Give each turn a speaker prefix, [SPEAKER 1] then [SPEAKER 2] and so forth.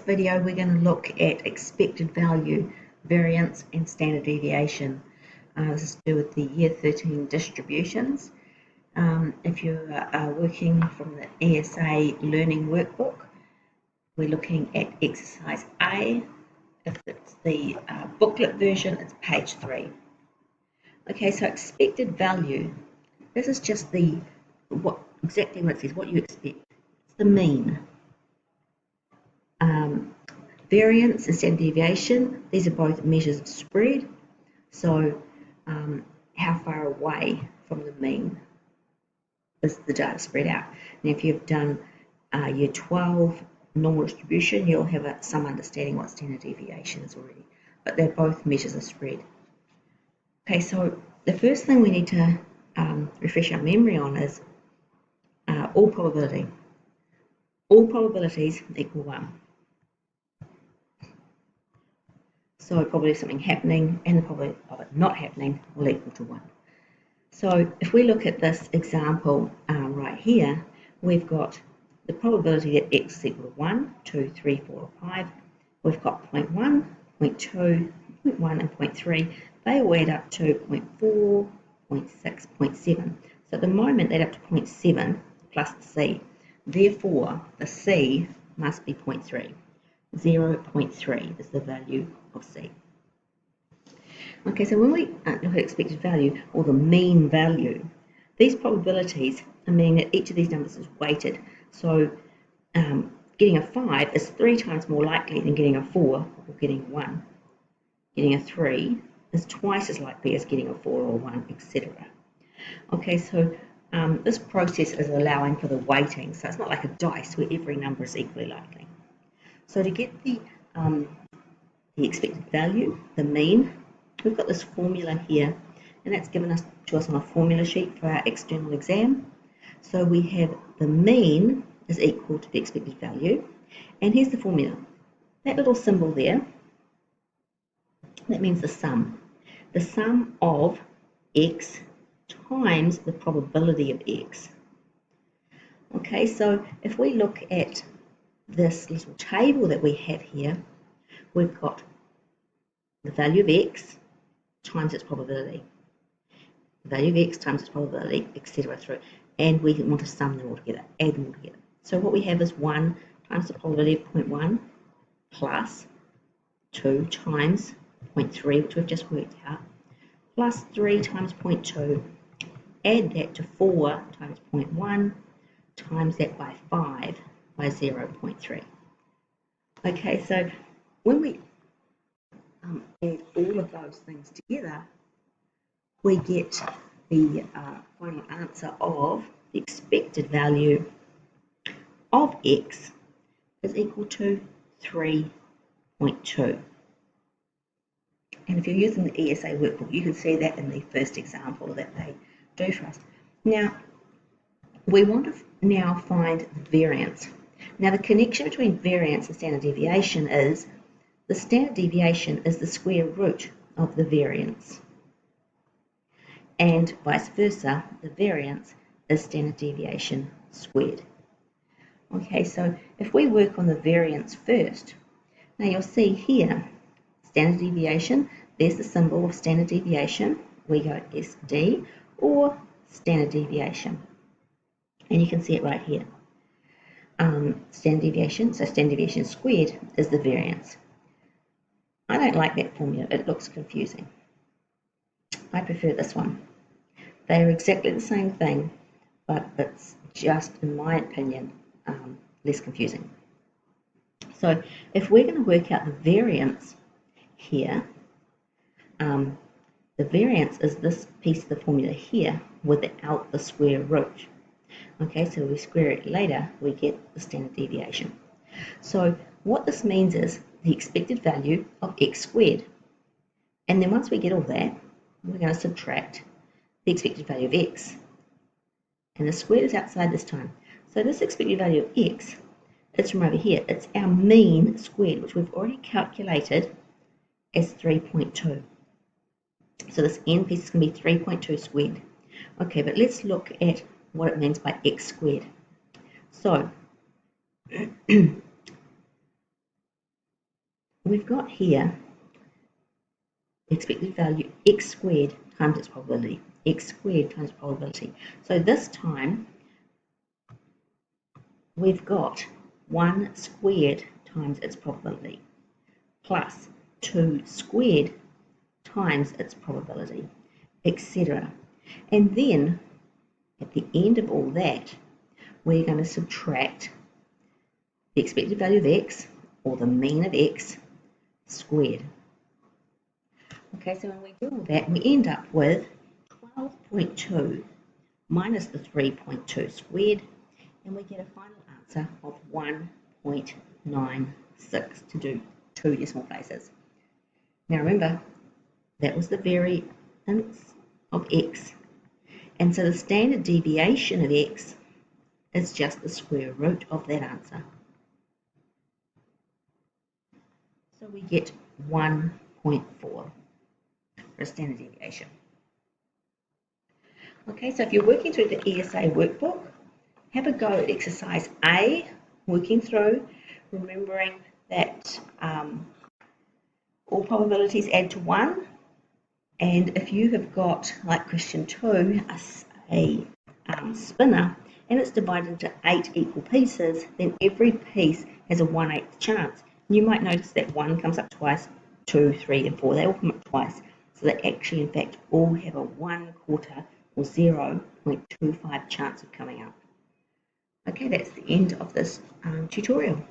[SPEAKER 1] video, we're going to look at expected value, variance, and standard deviation. This is to do with the Year 13 distributions. If you are working from the ESA Learning Workbook, we're looking at exercise A. If it's the booklet version, it's page 3. Okay, so expected value. This is just exactly what it says, what you expect. It's the mean. Variance and standard deviation, these are both measures of spread. So how far away from the mean is the data spread out? And if you've done year 12 normal distribution, you'll have some understanding what standard deviation is already. But they're both measures of spread. Okay, so the first thing we need to refresh our memory on is all probability. All probabilities equal 1. So the probability of something happening and the probability of it not happening will equal to 1. So if we look at this example right here, we've got the probability that x is equal to 1, 2, 3, 4, or 5. We've got 0.1, 0.2, 0.1, and 0.3. They all add up to 0.4, 0.6, 0.7. So at the moment they add up to 0.7 plus the c. Therefore, the c must be 0.3. 0.3 is the value of C. Okay, so when we look at expected value, or the mean value, these probabilities mean that each of these numbers is weighted. So getting a 5 is 3 times more likely than getting a 4 or getting 1. Getting a 3 is twice as likely as getting a 4 or 1, etc. Okay, so this process is allowing for the weighting. So it's not like a dice where every number is equally likely. So to get the expected value, the mean, we've got this formula here, and that's given to us on a formula sheet for our external exam. So we have the mean is equal to the expected value, and here's the formula. That little symbol there, that means the sum. The sum of x times the probability of x. Okay, so if we look at this little table that we have here, we've got the value of x times its probability, the value of x times its probability, etc. through, and we want to sum them all together, add them all together. So what we have is 1 times the probability of 0.1 plus 2 times 0.3, which we've just worked out, plus 3 times 0.2, add that to 4 times 0.1, times that by 5, by 0.3. Okay, so when we add all of those things together, we get the final answer of the expected value of x is equal to 3.2. And if you're using the ESA workbook, you can see that in the first example that they do for us. Now, we want to now find variance. Now, the connection between variance and standard deviation is the standard deviation is the square root of the variance, and vice versa, the variance is standard deviation squared. Okay, so if we work on the variance first, now you'll see here, standard deviation, there's the symbol of standard deviation. We go SD or standard deviation, and you can see it right here. Standard deviation, so standard deviation squared is the variance. I don't like that formula, it looks confusing. I prefer this one. They are exactly the same thing, but it's just, in my opinion, less confusing. So if we're going to work out the variance here, the variance is this piece of the formula here without the square root. Okay, so we square it later, we get the standard deviation. So what this means is the expected value of x squared. And then once we get all that, we're going to subtract the expected value of x. And the squared is outside this time. So this expected value of x, it's from over here. It's our mean squared, which we've already calculated as 3.2. So this end piece is going to be 3.2 squared. Okay, but let's look at what it means by x squared. So we've got here expected value x squared times its probability. X squared times probability. So this time we've got 1 squared times its probability plus 2 squared times its probability, etc. And then at the end of all that, we're going to subtract the expected value of x, or the mean of x, squared. Okay, so when we do all that, we end up with 12.2 minus the 3.2 squared, and we get a final answer of 1.96 to do 2 decimal places. Now remember, that was the variance of x, and so the standard deviation of x is just the square root of that answer. So we get 1.4 for a standard deviation. Okay, so if you're working through the ESA workbook, have a go at exercise A, working through, remembering that all probabilities add to 1, and if you have got, like question 2, a spinner, and it's divided into 8 equal pieces, then every piece has a 1/8 chance. You might notice that 1 comes up twice, 2, 3, and 4, they all come up twice. So they actually, in fact, all have a 1/4 or 0.25 chance of coming up. Okay, that's the end of this tutorial.